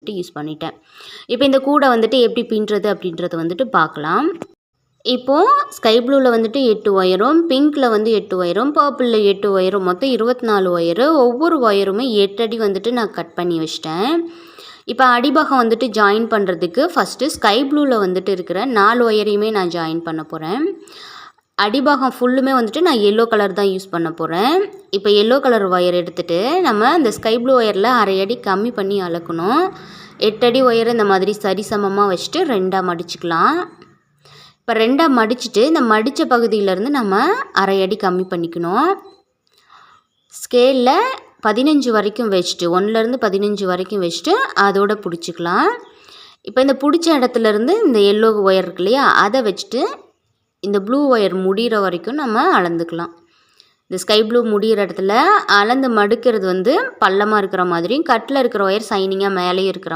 Use பண்ணிட்டேன். இப்போ இந்த கூடை வந்துட்டு எப்படி பின்னுறது அப்படின்றத வந்துட்டு பார்க்கலாம். இப்போது ஸ்கை ப்ளூவில் வந்துட்டு 8 ஒயரும், பிங்க்கில் வந்து 8 ஒயரும், பர்பிளில் 8 ஒயரும், மொத்தம் 24 ஒயரு. ஒவ்வொரு ஒயருமே 8 அடி வந்துட்டு நான் கட் பண்ணி வச்சிட்டேன். இப்போ அடிபாகம் வந்துட்டு ஜாயின் பண்ணுறதுக்கு ஃபஸ்ட்டு ஸ்கை ப்ளூவில் வந்துட்டு இருக்கிற 4 ஒயரையுமே நான் ஜாயின் பண்ண போகிறேன். அடிபாகம் ஃபுல்லுமே வந்துட்டு நான் எல்லோ கலர் தான் யூஸ் பண்ண போகிறேன். இப்போ எல்லோ கலர் ஒயர் எடுத்துகிட்டு நம்ம இந்த ஸ்கை ப்ளூ ஒயரில் 1/2 அடி கம்மி பண்ணி அளக்கணும். 8 அடி ஒயரை இந்த மாதிரி சரிசமமாக வச்சுட்டு 2ஆக மடிச்சுக்கலாம். இப்போ 2ஆக மடிச்சுட்டு இந்த மடித்த பகுதியிலேருந்து நம்ம 1/2 அடி கம்மி பண்ணிக்கணும். ஸ்கேலில் 15 வரைக்கும் வச்சுட்டு 1லேருந்து 15 வரைக்கும் வச்சுட்டு அதோட பிடிச்சிக்கலாம். இப்போ இந்த பிடிச்ச இடத்துலேருந்து இந்த எல்லோ ஒயர் இருக்கு இல்லையா, அதை வச்சுட்டு இந்த ப்ளூ ஒயர் முடிகிற வரைக்கும் நம்ம அளந்துக்கலாம். இந்த ஸ்கை ப்ளூ முடிகிற இடத்துல அளந்து மடுக்கிறது வந்து பள்ளமாக இருக்கிற மாதிரியும், கட்டில் இருக்கிற ஒயர் சைனிங்காக மேலேயும் இருக்கிற